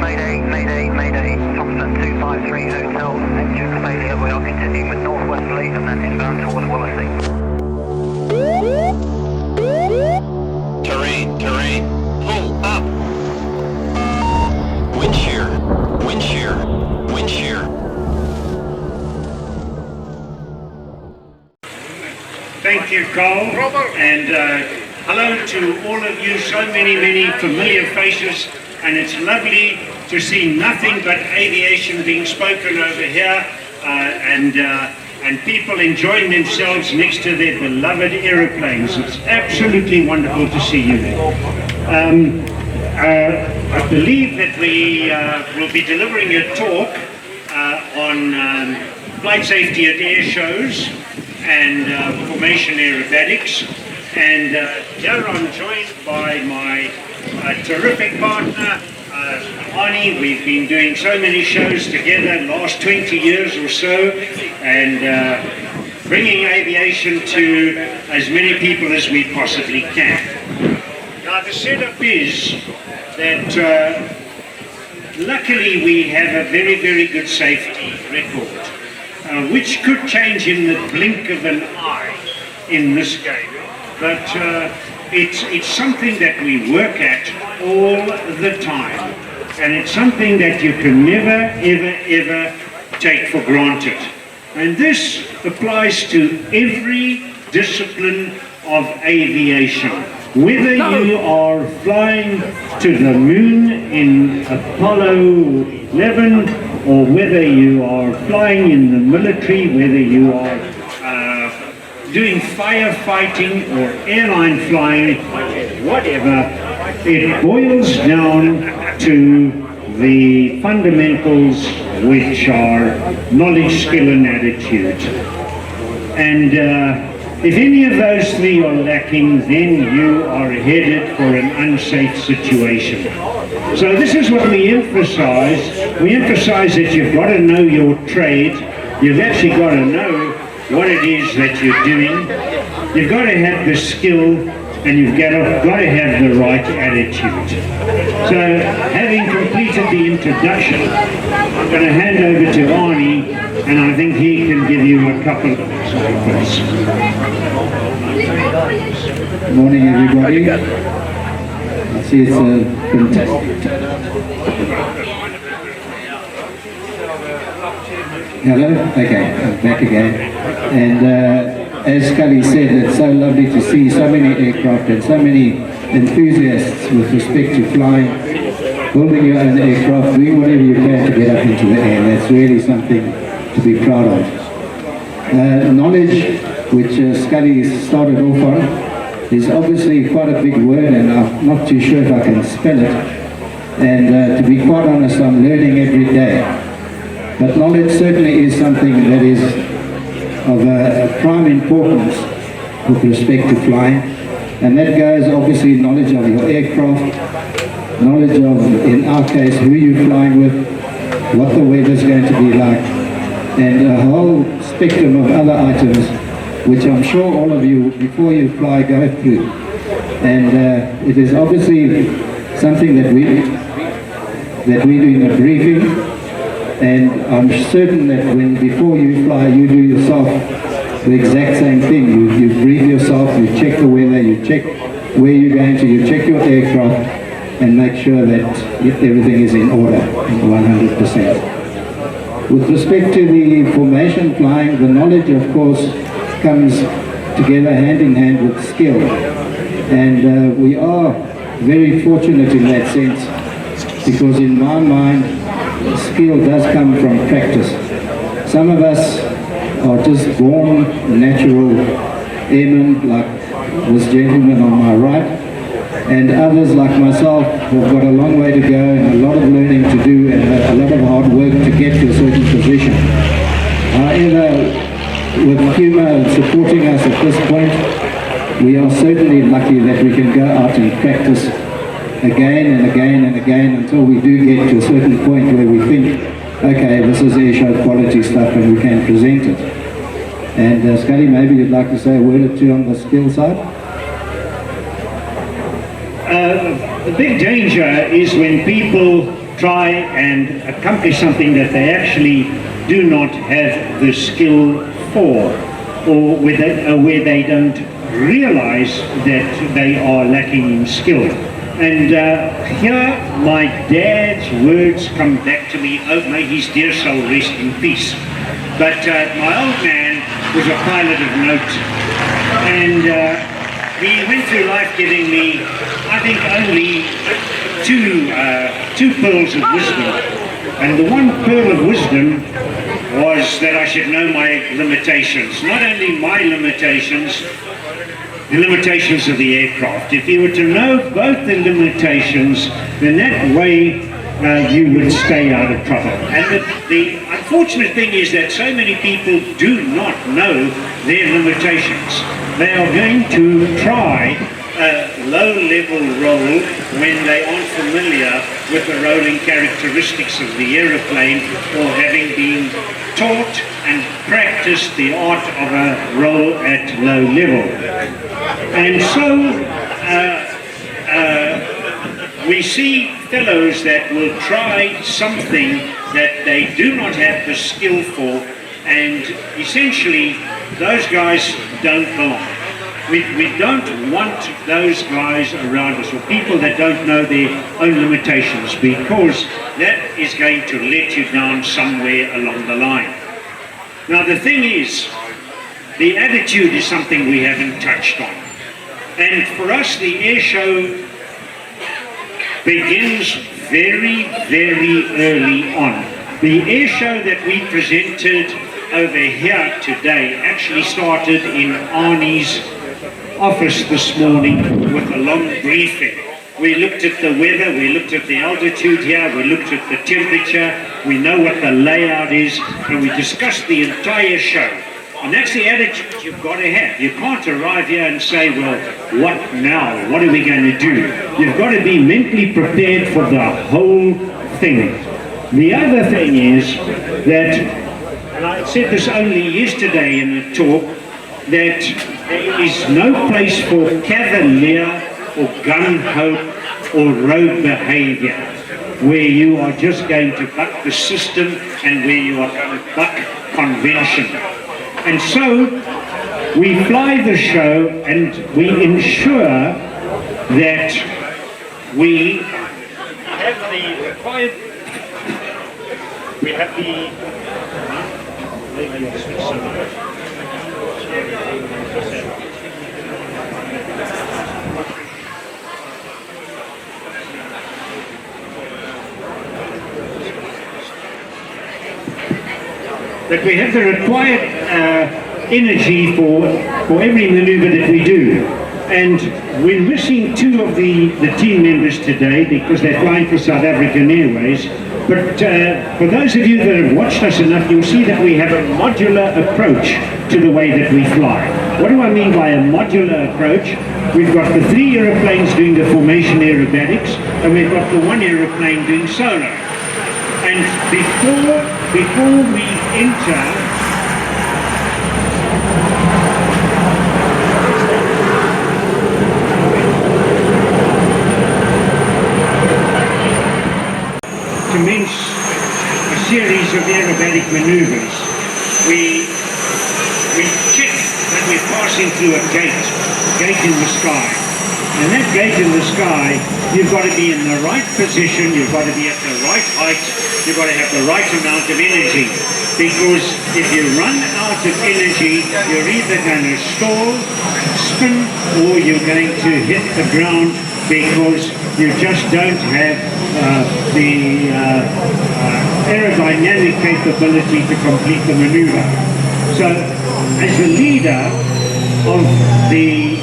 Mayday, Mayday, Mayday. Thompson 253 Hotel, engine failure. We are continuing with northwesterly and then inbound towards Wallasey. Terrain. Pull up. Wind shear. Thank you, Carl. And hello to all of you, so many familiar faces. And it's lovely to see nothing but aviation being spoken over here and people enjoying themselves next to their beloved aeroplanes. It's absolutely wonderful to see you. I believe that we will be delivering a talk on flight safety at air shows and formation aerobatics. And here I'm joined by my terrific partner, Arnie. We've been doing so many shows together last 20 years or so, and bringing aviation to as many people as we possibly can. Now the setup is that luckily we have a very good safety record, which could change in the blink of an eye in this game. But it's something that we work at all the time. And it's something that you can never, ever take for granted. And this applies to every discipline of aviation. Whether you are flying to the moon in Apollo 11, or whether you are flying in the military, whether you are doing firefighting or airline flying, whatever, it boils down to the fundamentals, which are knowledge, skill and attitude. And if any of those three are lacking, then you are headed for an unsafe situation. So this is what we emphasize. We emphasize that you've got to know your trade. You've actually got to know what it is that you're doing. You've got to have the skill, and you've got to have the right attitude. So, having completed the introduction, I'm going to hand over to Arnie, and I think he can give you a couple of examples. Good morning, everybody. I see it's a fantastic. Hello? Okay, I'm back again. And as Scully said, it's so lovely to see so many aircraft and so many enthusiasts with respect to flying, building your own aircraft, doing whatever you can to get up into the air. That's really something to be proud of. Knowledge, which Scully started off on, is obviously quite a big word, and I'm not too sure if I can spell it. And to be quite honest, I'm learning every day. But knowledge certainly is something that is of a prime importance with respect to flying, and that goes obviously knowledge of your aircraft, knowledge of, in our case, who you're flying with, what the weather's going to be like, and a whole spectrum of other items which I'm sure all of you, before you fly, go through. And it is obviously something that we do in a briefing. And I'm certain that when before you fly, you do yourself the exact same thing. You brief yourself, you check the weather, you check where you're going to, you check your aircraft, and make sure that everything is in order, 100%. With respect to the formation flying, the knowledge, of course, comes together hand in hand with skill. And we are very fortunate in that sense, because in my mind, skill does come from practice. Some of us are just born natural airmen, like this gentleman on my right, and others like myself have got a long way to go and a lot of learning to do and a lot of hard work to get to a certain position. However, with humour supporting us at this point, we are certainly lucky that we can go out and practice again and again and again until we do get to a certain point where we think, okay, this is airshow quality stuff and we can present it. And Scully, maybe you'd like to say a word or two on the skill side? The big danger is when people try and accomplish something that they actually do not have the skill for, or where they don't realize that they are lacking in skill. And here my dad's words come back to me. Oh, may his dear soul rest in peace. But my old man was a pilot of note, and he went through life giving me, I think, only two pearls of wisdom. And the one pearl of wisdom was that I should know my limitations. Not only my limitations, the limitations of the aircraft. If you were to know both the limitations, then that way you would stay out of trouble. And the unfortunate thing is that so many people do not know their limitations. They are going to try a low-level roll when they aren't familiar with the rolling characteristics of the aeroplane, or having been taught and practiced the art of a roll at low level. And so we see fellows that will try something that they do not have the skill for, and essentially those guys don't belong. We don't want those guys around us, or people that don't know their own limitations, because that is going to let you down somewhere along the line. Now the thing is, the attitude is something we haven't touched on. And for us, the air show begins very, very early on. The air show that we presented over here today actually started in Arnie's office this morning with a long briefing. We looked at the weather, we looked at the altitude here, we looked at the temperature, we know what the layout is, and we discussed the entire show. And that's the attitude you've got to have. You can't arrive here and say, well, what now? What are we going to do? You've got to be mentally prepared for the whole thing. The other thing is that, and I said this only yesterday in a talk, that there is no place for cavalier or gung-ho or rogue behavior, where you are just going to buck the system and where you are going to buck convention. And so we fly the show and we ensure that we have the required, we have the, that we have the required energy for every maneuver that we do. And we're missing two of the team members today because they're flying for South African Airways. But for those of you that have watched us enough, you'll see that we have a modular approach to the way that we fly. What do I mean by a modular approach? We've got the 3 aeroplanes doing the formation aerobatics, and we've got the 1 aeroplane doing solo. And before we enter, commence a series of aerobatic maneuvers, we check that we're passing through a gate in the sky. And that gate in the sky, you've got to be in the right position, you've got to be at the right height, you've got to have the right amount of energy. Because if you run out of energy, you're either going to stall, spin, or you're going to hit the ground because you just don't have the aerodynamic capability to complete the maneuver. So, as the leader of the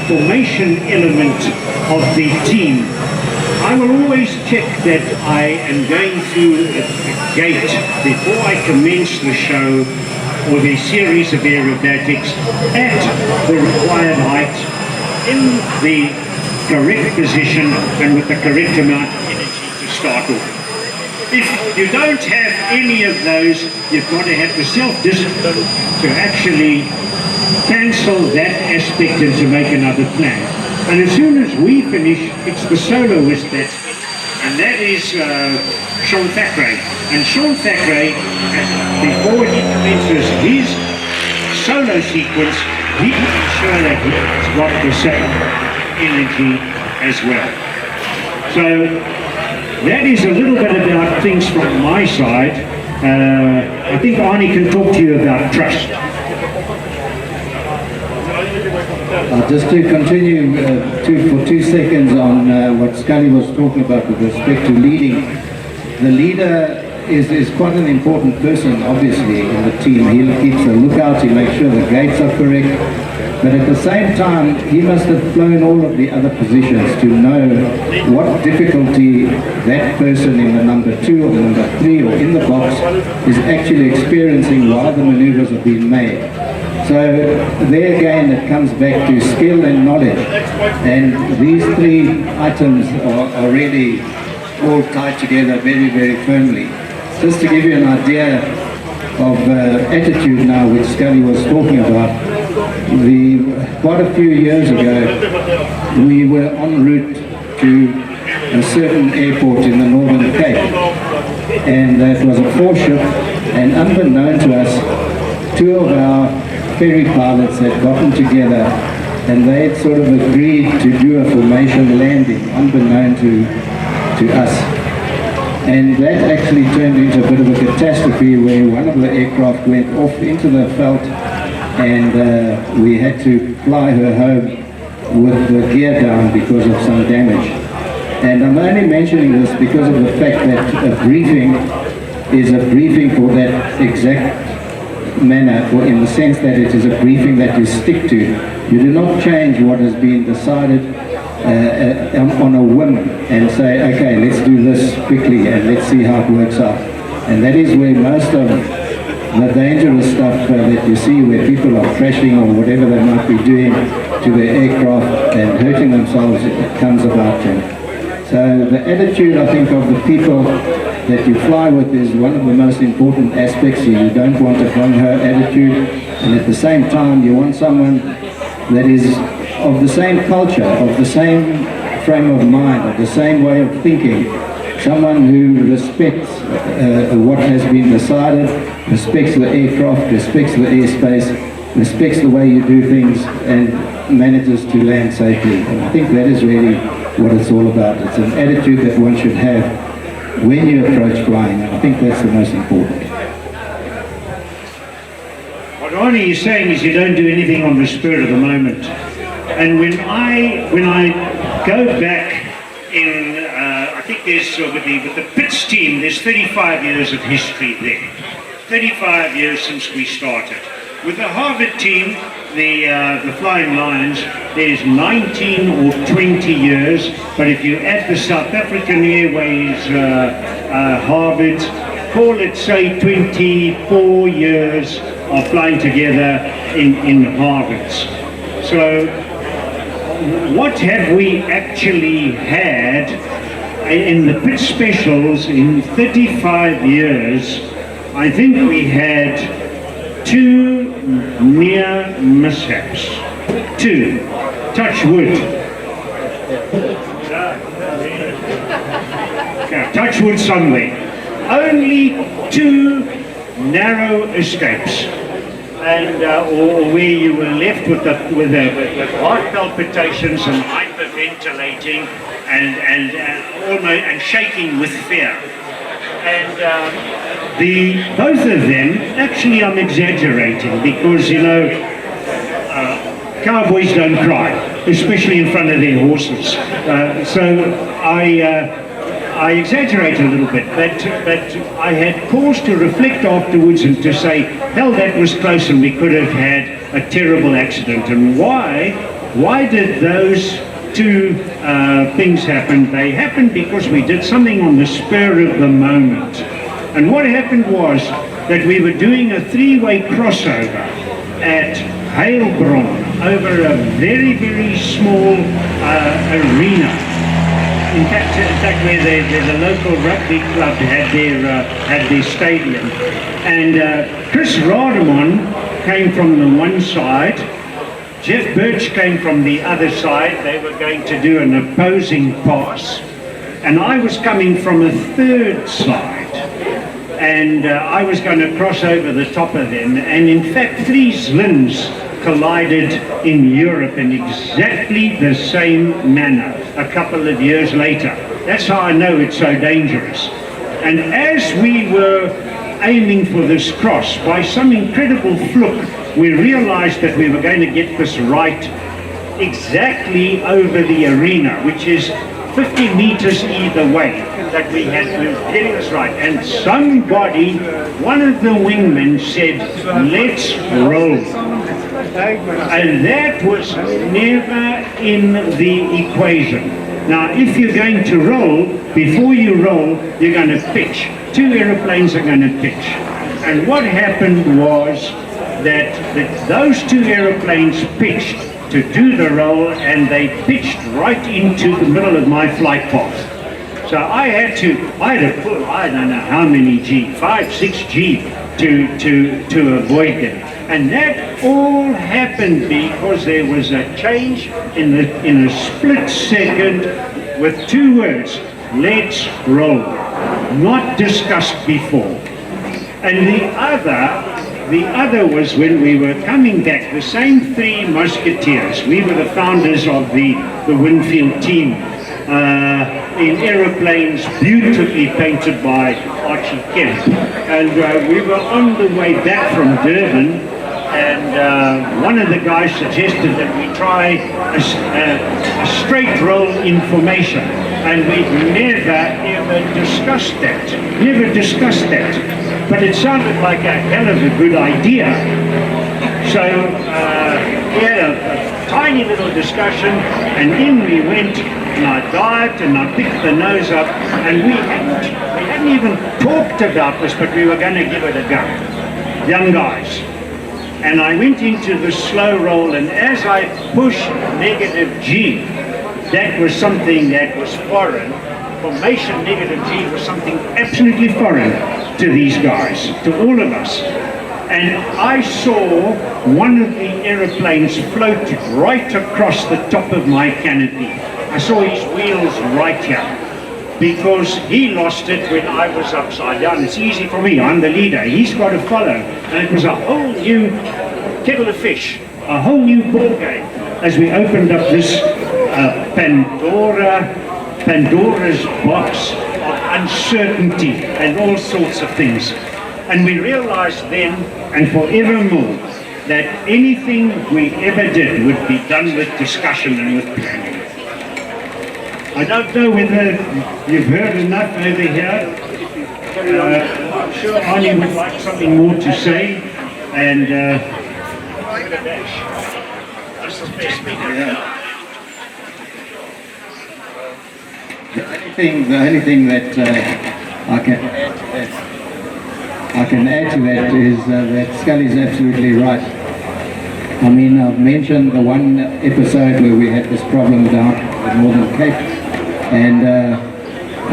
formation element of the team, I will always check that I am going through a gate before I commence the show or the series of aerobatics at the required height, in the correct position and with the correct amount of energy to start off. If you don't have any of those, you've got to have the self-discipline to actually cancel that aspect and to make another plan. And as soon as we finish, it's the soloist that's and that is Sean Thackeray. And Sean Thackeray, before he commences his solo sequence, he makes sure that he's got the same energy as well. So that is a little bit about things from my side. I think Arnie can talk to you about trust. Just to continue for 2 seconds on what Scully was talking about with respect to leading. The leader is quite an important person, obviously, in the team. He keeps a lookout, he makes sure the gates are correct. But at the same time, he must have flown all of the other positions to know what difficulty that person in the number 2 or the number 3 or in the box is actually experiencing while the maneuvers are being made. So there again it comes back to skill and knowledge, and these 3 items are really all tied together very, very firmly. Just to give you an idea of attitude now, which Scully was talking about, quite a few years ago we were en route to a certain airport in the Northern Cape, and it was a 4-ship, and unbeknown to us, 2 of our ferry pilots had gotten together and they had sort of agreed to do a formation landing unbeknown to us. And that actually turned into a bit of a catastrophe where one of the aircraft went off into the veld, and we had to fly her home with the gear down because of some damage. And I'm only mentioning this because of the fact that a briefing is a briefing for that exact manner, or in the sense that it is a briefing that you stick to. You do not change what has been decided on a whim and say, okay, let's do this quickly and let's see how it works out. And that is where most of the dangerous stuff that you see, where people are crashing or whatever they might be doing to their aircraft and hurting themselves, it comes about them. So the attitude, I think, of the people that you fly with is one of the most important aspects. You don't want a gung-ho attitude, and at the same time you want someone that is of the same culture, of the same frame of mind, of the same way of thinking, someone who respects what has been decided, respects the aircraft, respects the airspace, respects the way you do things, and manages to land safely. And I think that is really what it's all about. It's an attitude that one should have when you approach flying, and I think that's the most important. What Arnie is saying is you don't do anything on the spur of the moment. And when I go back in, I think there's with the Pitts team, there's 35 years of history there. 35 years since we started. With the Harvard team, the Flying Lions, there's 19 or 20 years, but if you add the South African Airways Harvard, call it say 24 years of flying together in Harvards. So what have we actually had in the Pitts specials in 35 years? I think we had 2 near mishaps. 2. Touch wood. Touch wood somewhere. Only 2 narrow escapes, and or where you were left with heart palpitations and hyperventilating and shaking with fear. And both of them, actually I'm exaggerating, because cowboys don't cry, especially in front of their horses. So I exaggerate a little bit, but I had cause to reflect afterwards and to say, hell, that was close and we could have had a terrible accident. And why did those 2 things happen? They happened because we did something on the spur of the moment. And what happened was that we were doing a 3-way crossover at Heilbronn over a very, very small arena. In fact, where the local rugby club had their stadium. And Chris Rademon came from the one side, Jeff Birch came from the other side. They were going to do an opposing pass. and I was coming from a third side. And I was going to cross over the top of them, and in fact 3 Zlins collided in Europe in exactly the same manner a couple of years later. That's how I know it's so dangerous. And as we were aiming for this cross, by some incredible fluke, we realized that we were going to get this right exactly over the arena, which is 50 meters either way, that we were getting this right. And somebody, one of the wingmen said, let's roll. And that was never in the equation. Now, if you're going to roll, before you roll, you're going to pitch. 2 aeroplanes are going to pitch. And what happened was that those 2 aeroplanes pitched to do the roll, and they pitched right into the middle of my flight path. So I had to pull, I don't know how many G, 5, 6 G to avoid them. And that all happened because there was a change in a split second with 2 words, let's roll, not discussed before. And the other was when we were coming back, the same 3 musketeers. We were the founders of the Winfield team in aeroplanes beautifully painted by Archie Kemp. And we were on the way back from Durban, and one of the guys suggested that we try a straight roll in formation. And we'd never ever discussed that. But it sounded like a hell of a good idea. So we had a tiny little discussion, and in we went, and I dived and I picked the nose up, and we hadn't even talked about this, but we were going to give it a go. Young guys. And I went into the slow roll, and as I pushed negative G, that was something that was foreign. Formation negative G was something absolutely foreign to these guys, to all of us. And I saw one of the aeroplanes float right across the top of my canopy. I saw his wheels right here, because he lost it when I was upside down. It's easy for me, I'm the leader, he's got to follow. And it was a whole new kettle of fish, a whole new ball game, as we opened up this Pandora's box of uncertainty and all sorts of things. And we realized then and forevermore that anything we ever did would be done with discussion and with planning. I don't know whether you've heard enough over here. I'm sure Arnie would like something more to say, and The only thing that I can add to that is that Scully's absolutely right. I mean, I've mentioned the one episode where we had this problem down at Northern Cape, and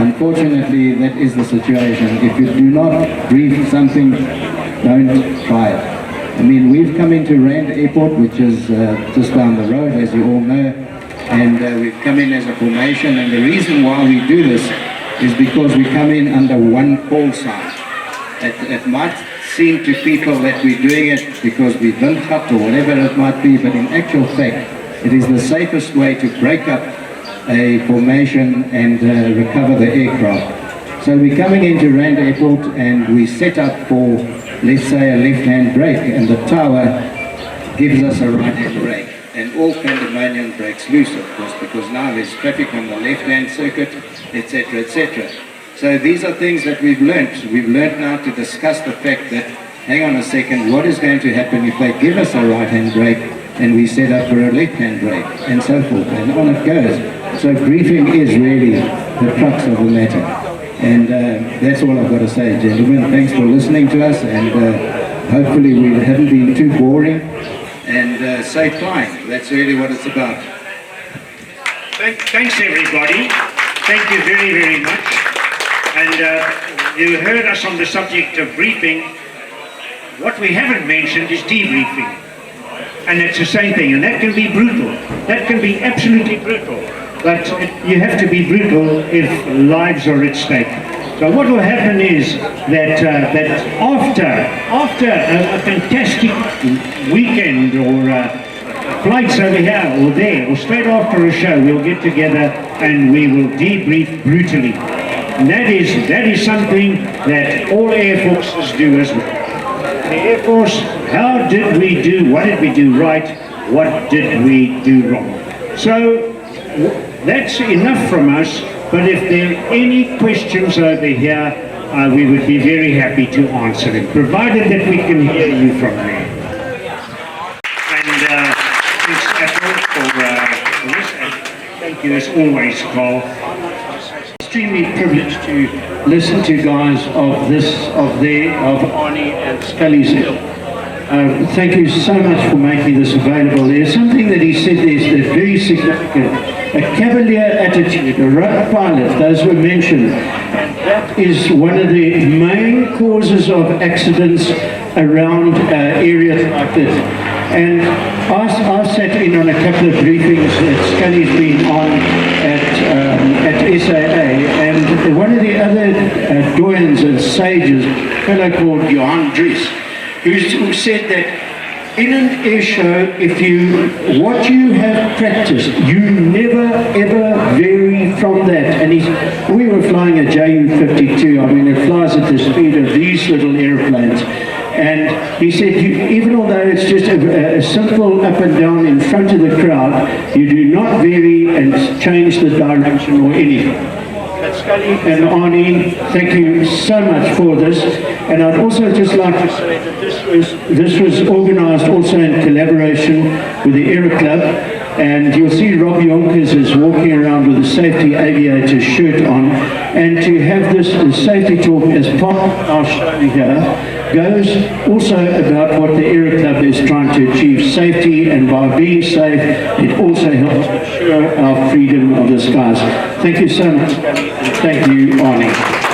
unfortunately that is the situation. If you do not brief something, don't try it. I mean, we've come into Rand Airport, which is just down the road, as you all know, and we've come in as a formation, and the reason why we do this is because we come in under one call sign. It might seem to people that we're doing it because we built up or whatever it might be, but in actual fact, it is the safest way to break up a formation and recover the aircraft. So we're coming into Rand Airport, and we set up for, let's say, a left-hand brake, and the tower gives us a right-hand brake. And all pandemonium breaks loose, of course, because now there's traffic on the left-hand circuit, etc., etc. So these are things that we've learnt. We've learnt now to discuss the fact that, hang on a second, what is going to happen if they give us a right-hand brake and we set up for a left-hand brake, and so forth, and on it goes. So briefing is really the crux of the matter. And that's all I've got to say, gentlemen. Thanks for listening to us, and hopefully we haven't been too boring. And safe flying. That's really what it's about. Thanks, everybody. Thank you very, very much. And you heard us on the subject of briefing. What we haven't mentioned is debriefing. And it's the same thing, and that can be brutal. That can be absolutely brutal. but you have to be brutal if lives are at stake. So what will happen is that after a fantastic weekend or flights over here or there or straight after a show, we'll get together and we will debrief brutally. And that is something that all Air Forces do as well. The Air Force, how did we do, what did we do right, what did we do wrong? So that's enough from us, but if there are any questions over here, we would be very happy to answer them, provided that we can hear you from there. And thanks Apple for this, and thank you as always, Carl. Extremely privileged to listen to guys of Arnie and Scully's ilk. Thank you so much for making this available. There's something that he said there's very significant. A cavalier attitude, a rough pilot, those were mentioned. And that is one of the main causes of accidents around areas like this. And I sat in on a couple of briefings that Scully's been on at SAA, and one of the other doyens and sages, a fellow called Johan Dries, who said that in an air show, what you have practiced, you never ever vary from that. And we were flying a Ju-52, I mean it flies at the speed of these little airplanes. And he said, even although it's just a simple up and down in front of the crowd, you do not vary and change the direction or anything. Scully and Arnie, thank you so much for this. And I'd also just like to say that this was organised also in collaboration with the Aero Club. And you'll see Rob Yonkers is walking around with a safety aviator shirt on. And to have this safety talk as part of our show here goes also about what the Aero Club is trying to achieve, safety, and by being safe, it also helps ensure our freedom of the skies. Thank you so much, and thank you, Arnie.